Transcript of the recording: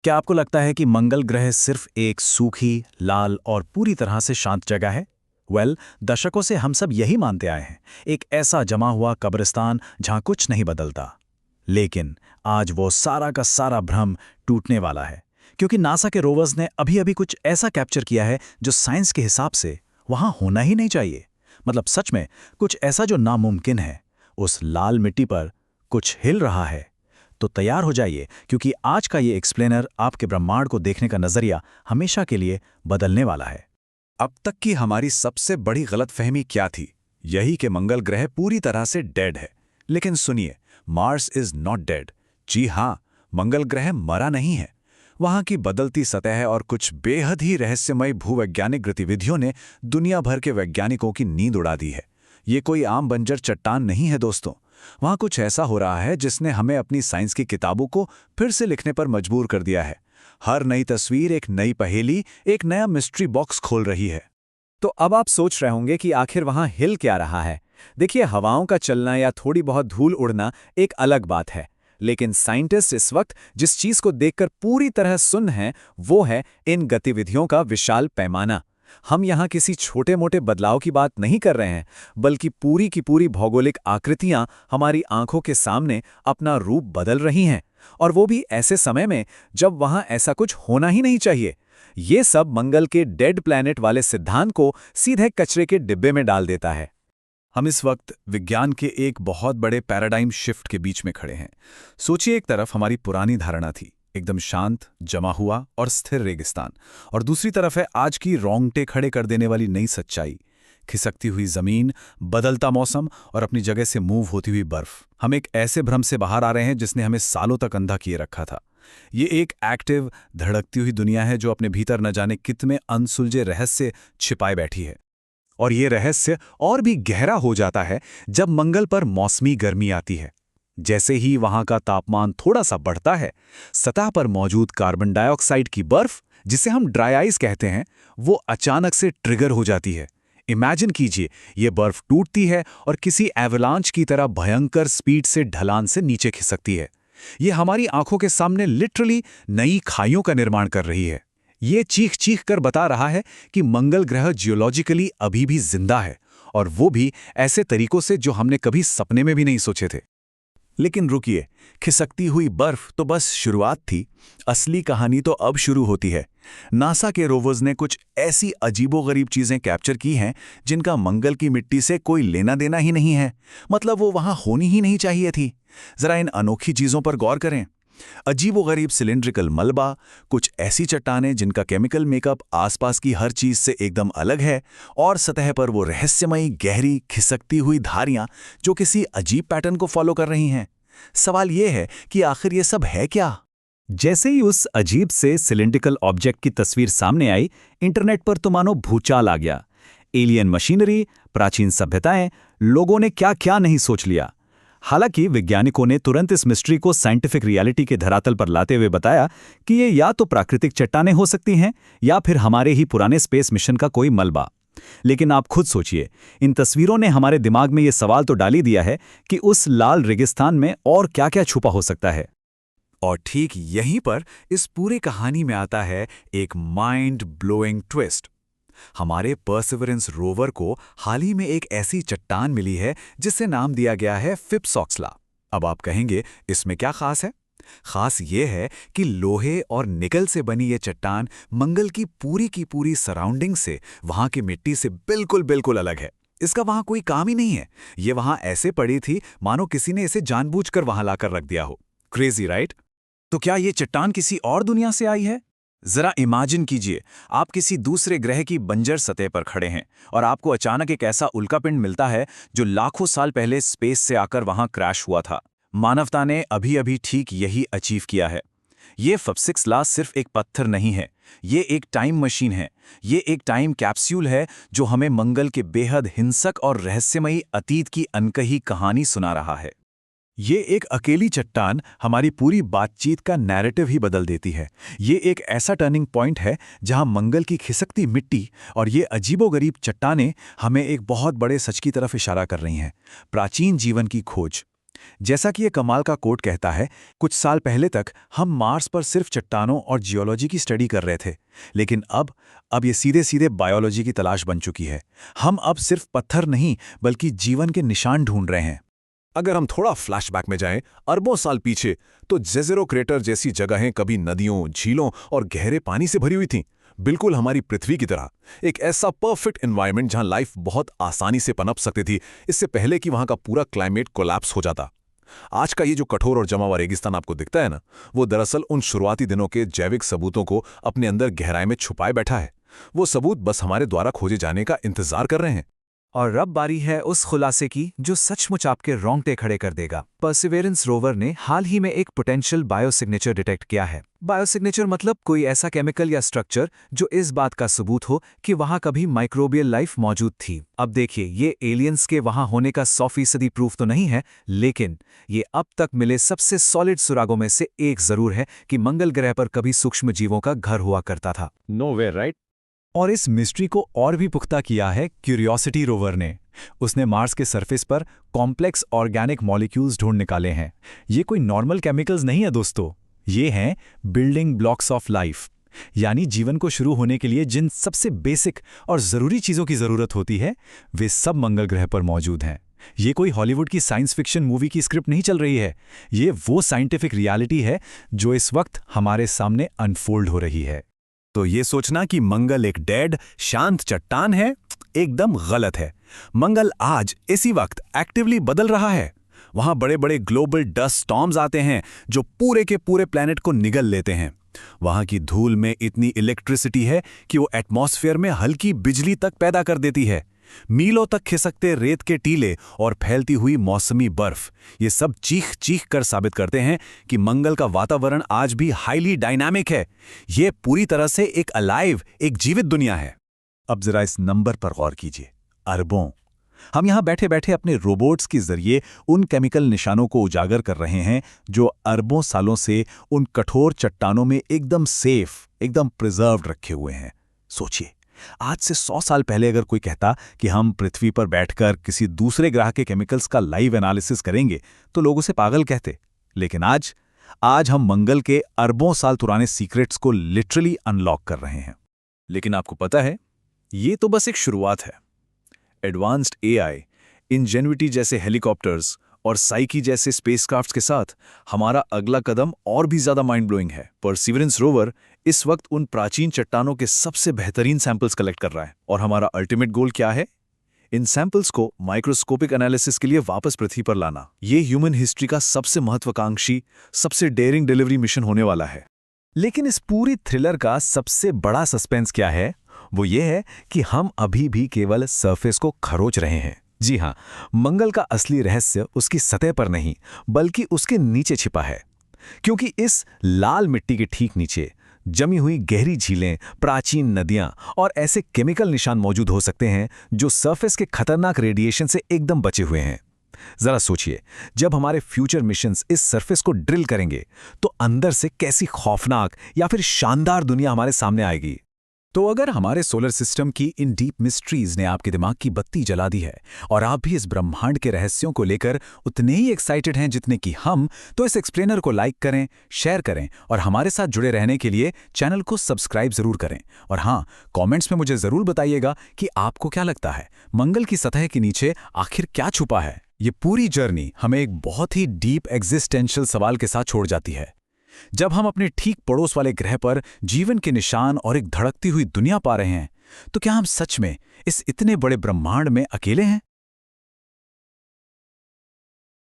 क्या आपको लगता है कि मंगल ग्रह सिर्फ एक सूखी, लाल और पूरी तरह से शांत जगह है? दशकों से हम सब यही मानते आए हैं, एक ऐसा जमा हुआ कब्रिस्तान जहां कुछ नहीं बदलता। लेकिन आज वो सारा का सारा भ्रम टूटने वाला है, क्योंकि नासा के रोवर्स ने अभी-अभी कुछ ऐसा कैप्चर किया है जो साइंस के हिसाब से वहां होना ही नहीं चाहिए। मतलब सच में कुछ ऐसा जो नामुमकिन है। उस लाल मिट्टी पर कुछ हिल रहा है। तो तैयार हो जाइए, क्योंकि आज का ये एक्सप्लेनर आपके ब्रह्मांड को देखने का नजरिया हमेशा के लिए बदलने वाला है। अब तक की हमारी सबसे बड़ी गलतफहमी क्या थी? यही कि मंगल ग्रह पूरी तरह से डेड है। लेकिन सुनिए, मार्स इज नॉट डेड। जी हाँ, मंगल ग्रह मरा नहीं है। वहां की बदलती सतह और कुछ बेहद ही रहस्यमय भूवैज्ञानिक गतिविधियों ने दुनिया भर के वैज्ञानिकों की नींद उड़ा दी है। ये कोई आम बंजर चट्टान नहीं है दोस्तों। वहां कुछ ऐसा हो रहा है जिसने हमें अपनी साइंस की किताबों को फिर से लिखने पर मजबूर कर दिया है। हर नई तस्वीर एक नई पहेली, एक नया मिस्ट्री बॉक्स खोल रही है। तो अब आप सोच रहे होंगे कि आखिर वहां हिल क्या रहा है। देखिए, हवाओं का चलना या थोड़ी बहुत धूल उड़ना एक अलग बात है, लेकिन साइंटिस्ट इस वक्त जिस चीज को देखकर पूरी तरह सुन्न हैं, वो है इन गतिविधियों का विशाल पैमाना। हम यहाँ किसी छोटे मोटे बदलाव की बात नहीं कर रहे हैं, बल्कि पूरी की पूरी भौगोलिक आकृतियां हमारी आंखों के सामने अपना रूप बदल रही हैं, और वो भी ऐसे समय में जब वहां ऐसा कुछ होना ही नहीं चाहिए। ये सब मंगल के डेड प्लैनेट वाले सिद्धांत को सीधे कचरे के डिब्बे में डाल देता है। हम इस वक्त विज्ञान के एक बहुत बड़े पैराडाइम शिफ्ट के बीच में खड़े हैं। सोचिए, एक तरफ हमारी पुरानी धारणा थी, एकदम शांत, जमा हुआ और स्थिर रेगिस्तान, और दूसरी तरफ है आज की रोंगटे खड़े कर देने वाली नई सच्चाई। खिसकती हुई जमीन, बदलता मौसम और अपनी जगह से मूव होती हुई बर्फ। हम एक ऐसे भ्रम से बाहर आ रहे हैं जिसने हमें सालों तक अंधा किए रखा था। ये एक एक्टिव, धड़कती हुई दुनिया है जो अपने भीतर न जाने कितने अनसुलझे रहस्य छिपाए बैठी है। और ये रहस्य और भी गहरा हो जाता है जब मंगल पर मौसमी गर्मी आती है। जैसे ही वहां का तापमान थोड़ा सा बढ़ता है, सतह पर मौजूद कार्बन डाइऑक्साइड की बर्फ, जिसे हम ड्राई आइस कहते हैं, वो अचानक से ट्रिगर हो जाती है। इमेजिन कीजिए, ये बर्फ टूटती है और किसी एवलांच की तरह भयंकर स्पीड से ढलान से नीचे खिसकती है। ये हमारी आंखों के सामने लिटरली नई खाइयों का निर्माण कर रही है। ये चीख चीख कर बता रहा है कि मंगल ग्रह जियोलॉजिकली अभी भी जिंदा है, और वो भी ऐसे तरीकों से जो हमने कभी सपने में भी नहीं सोचे थे। लेकिन रुकिए, खिसकती हुई बर्फ तो बस शुरुआत थी। असली कहानी तो अब शुरू होती है। नासा के रोवर्स ने कुछ ऐसी अजीबोगरीब चीजें कैप्चर की हैं जिनका मंगल की मिट्टी से कोई लेना देना ही नहीं है। मतलब वो वहां होनी ही नहीं चाहिए थी। जरा इन अनोखी चीजों पर गौर करें। अजीबोगरीब सिलिंड्रिकल मलबा, कुछ ऐसी चट्टानें जिनका केमिकल मेकअप आसपास की हर चीज से एकदम अलग है, और सतह पर वो रहस्यमयी गहरी खिसकती हुई धारियां जो किसी अजीब पैटर्न को फॉलो कर रही हैं। सवाल ये है कि आखिर ये सब है क्या? जैसे ही उस अजीब से सिलिंड्रिकल ऑब्जेक्ट की तस्वीर सामने आई, इंटरनेट पर तो मानो भूचाल आ गया। एलियन मशीनरी, प्राचीन सभ्यताएं, लोगों ने क्या क्या नहीं सोच लिया। हालांकि वैज्ञानिकों ने तुरंत इस मिस्ट्री को साइंटिफिक रियलिटी के धरातल पर लाते हुए बताया कि ये या तो प्राकृतिक चट्टानें हो सकती हैं या फिर हमारे ही पुराने स्पेस मिशन का कोई मलबा। लेकिन आप खुद सोचिए, इन तस्वीरों ने हमारे दिमाग में ये सवाल तो डाल ही दिया है कि उस लाल रेगिस्तान में और क्या-क्या छुपा हो सकता है। और ठीक यहीं पर इस पूरी कहानी में आता है एक माइंड ब्लोइंग ट्विस्ट। हमारे परसिवरेंस रोवर को हाल ही में एक ऐसी चट्टान मिली है जिसे नाम दिया गया है फिप्स ऑक्सला। अब आप कहेंगे, इसमें क्या खास है? खास ये है कि लोहे और निकल से बनी ये चट्टान मंगल की पूरी सराउंडिंग से, वहां की मिट्टी से बिल्कुल बिल्कुल अलग है। इसका वहां कोई काम ही नहीं है। ये वहां ऐसे पड़ी थी मानो किसी ने इसे जानबूझकर वहां लाकर रख दिया हो। Crazy, right? तो क्या ये चट्टान किसी और दुनिया से आई है? जरा इमेजिन कीजिए, आप किसी दूसरे ग्रह की बंजर सतह पर खड़े हैं और आपको अचानक एक ऐसा उल्कापिंड मिलता है जो लाखों साल पहले स्पेस से आकर वहां क्रैश हुआ था। मानवता ने अभी-अभी ठीक यही अचीव किया है। ये फिप्सिक्सला सिर्फ एक पत्थर नहीं है, ये एक टाइम मशीन है। ये एक टाइम कैप्सूल है जो हमें मंगल के बेहद हिंसक और रहस्यमयी अतीत की अनकही कहानी सुना रहा है। ये एक अकेली चट्टान हमारी पूरी बातचीत का नैरेटिव ही बदल देती है। ये एक ऐसा टर्निंग पॉइंट है जहां मंगल की खिसकती मिट्टी और ये अजीबोगरीब चट्टानें हमें एक बहुत बड़े सच की तरफ इशारा कर रही हैं। प्राचीन जीवन की खोज। जैसा कि ये कमाल का कोट कहता है, कुछ साल पहले तक हम मार्स पर सिर्फ चट्टानों और जियोलॉजी की स्टडी कर रहे थे, लेकिन अब ये सीधे सीधे बायोलॉजी की तलाश बन चुकी है। हम अब सिर्फ पत्थर नहीं बल्कि जीवन के निशान ढूंढ रहे हैं। अगर हम थोड़ा फ्लैशबैक में जाएं, अरबों साल पीछे, तो जेज़ेरो क्रेटर जैसी जगहें कभी नदियों, झीलों और गहरे पानी से भरी हुई थीं। बिल्कुल हमारी पृथ्वी की तरह एक ऐसा परफेक्ट एनवायरनमेंट जहां लाइफ बहुत आसानी से पनप सकती थी, इससे पहले कि वहां का पूरा क्लाइमेट कोलैप्स हो जाता। आज का ये जो कठोर और जमा हुआ रेगिस्तान आपको दिखता है ना, वो दरअसल उन शुरुआती दिनों के जैविक सबूतों को अपने अंदर गहराई में छुपाए बैठा है। वो सबूत बस हमारे द्वारा खोजे जाने का इंतजार कर रहे हैं। और अब बारी है उस खुलासे की जो सचमुच आपके रोंगटे खड़े कर देगा। परसिवेरेंस रोवर ने हाल ही में एक पोटेंशियल बायोसिग्नेचर डिटेक्ट किया है। बायोसिग्नेचर मतलब कोई ऐसा केमिकल या स्ट्रक्चर जो इस बात का सबूत हो कि वहां कभी माइक्रोबियल लाइफ मौजूद थी। अब देखिए, ये एलियंस के वहां होने का 100% प्रूफ तो नहीं है, लेकिन ये अब तक मिले सबसे सॉलिड सुरागों में से एक जरूर है कि मंगल ग्रह पर कभी सूक्ष्म जीवों का घर हुआ करता था। नो वे, राइट? और इस मिस्ट्री को और भी पुख्ता किया है क्यूरियोसिटी रोवर ने। उसने मार्स के सरफेस पर कॉम्प्लेक्स ऑर्गेनिक मॉलिक्यूल्स ढूंढ निकाले हैं। ये कोई नॉर्मल केमिकल्स नहीं है दोस्तों, ये हैं बिल्डिंग ब्लॉक्स ऑफ लाइफ, यानी जीवन को शुरू होने के लिए जिन सबसे बेसिक और ज़रूरी चीज़ों की ज़रूरत होती है, वे सब मंगल ग्रह पर मौजूद हैं। ये कोई हॉलीवुड की साइंस फिक्शन मूवी की स्क्रिप्ट नहीं चल रही है, ये वो साइंटिफिक रियलिटी है जो इस वक्त हमारे सामने अनफोल्ड हो रही है। तो ये सोचना कि मंगल एक डेड शांत चट्टान है, एकदम गलत है। मंगल आज इसी वक्त एक्टिवली बदल रहा है। वहां बड़े बड़े ग्लोबल डस्ट स्टॉर्म्स आते हैं जो पूरे के पूरे प्लैनेट को निगल लेते हैं। वहां की धूल में इतनी इलेक्ट्रिसिटी है कि वो एटमॉस्फेयर में हल्की बिजली तक पैदा कर देती है। मीलों तक खिसकते रेत के टीले और फैलती हुई मौसमी बर्फ, ये सब चीख चीख कर साबित करते हैं कि मंगल का वातावरण आज भी हाईली डायनामिक है। ये पूरी तरह से एक अलाइव, एक जीवित दुनिया है। अब जरा इस नंबर पर गौर कीजिए, अरबों। हम यहां बैठे बैठे अपने रोबोट्स के जरिए उन केमिकल निशानों को उजागर कर रहे हैं जो अरबों सालों से उन कठोर चट्टानों में एकदम सेफ, एकदम प्रिजर्व्ड रखे हुए हैं। सोचिए, आज से 100 साल पहले अगर कोई कहता कि हम पृथ्वी पर बैठकर किसी दूसरे ग्रह के केमिकल्स का लाइव एनालिसिस करेंगे तो लोग उसे पागल कहते। लेकिन आज हम मंगल के अरबों साल पुराने सीक्रेट्स को लिटरली अनलॉक कर रहे हैं। लेकिन आपको पता है, ये तो बस एक शुरुआत है। एडवांस्ड एआई, इंजेन्युइटी जैसे हेलीकॉप्टर्स और साइकी जैसे स्पेसक्राफ्ट्स के साथ हमारा अगला कदम और भी ज्यादा माइंड ब्लोइंग है। परसिवरेंस रोवर इस वक्त उन प्राचीन चट्टानों के सबसे बेहतरीन सैंपल्स कलेक्ट कर रहा है। और हमारा अल्टीमेट गोल क्या है? इन सैंपल्स को माइक्रोस्कोपिक एनालिसिस के लिए वापस पृथ्वी पर लाना। ये ह्यूमन हिस्ट्री का सबसे महत्वाकांक्षी, सबसे डेयरिंग डिलीवरी मिशन होने वाला है। लेकिन इस पूरी थ्रिलर का सबसे बड़ा सस्पेंस क्या है? वो ये है कि हम अभी भी केवल सरफेस को खरोच रहे हैं। जी हां, मंगल का असली रहस्य उसकी सतह पर नहीं बल्कि उसके नीचे छिपा है। क्योंकि इस लाल मिट्टी के ठीक नीचे जमी हुई गहरी झीलें, प्राचीन नदियां और ऐसे केमिकल निशान मौजूद हो सकते हैं जो सरफेस के खतरनाक रेडिएशन से एकदम बचे हुए हैं। जरा सोचिए, जब हमारे फ्यूचर मिशंस इस सरफेस को ड्रिल करेंगे तो अंदर से कैसी खौफनाक या फिर शानदार दुनिया हमारे सामने आएगी। तो अगर हमारे सोलर सिस्टम की इन डीप मिस्ट्रीज ने आपके दिमाग की बत्ती जला दी है और आप भी इस ब्रह्मांड के रहस्यों को लेकर उतने ही एक्साइटेड हैं जितने कि हम, तो इस एक्सप्लेनर को लाइक करें, शेयर करें और हमारे साथ जुड़े रहने के लिए चैनल को सब्सक्राइब जरूर करें। और हाँ, कमेंट्स में मुझे जरूर बताइएगा कि आपको क्या लगता है, मंगल की सतह के नीचे आखिर क्या छुपा है। ये पूरी जर्नी हमें एक बहुत ही डीप एग्जिस्टेंशियल सवाल के साथ छोड़ जाती है। जब हम अपने ठीक पड़ोस वाले ग्रह पर जीवन के निशान और एक धड़कती हुई दुनिया पा रहे हैं, तो क्या हम सच में इस इतने बड़े ब्रह्मांड में अकेले हैं?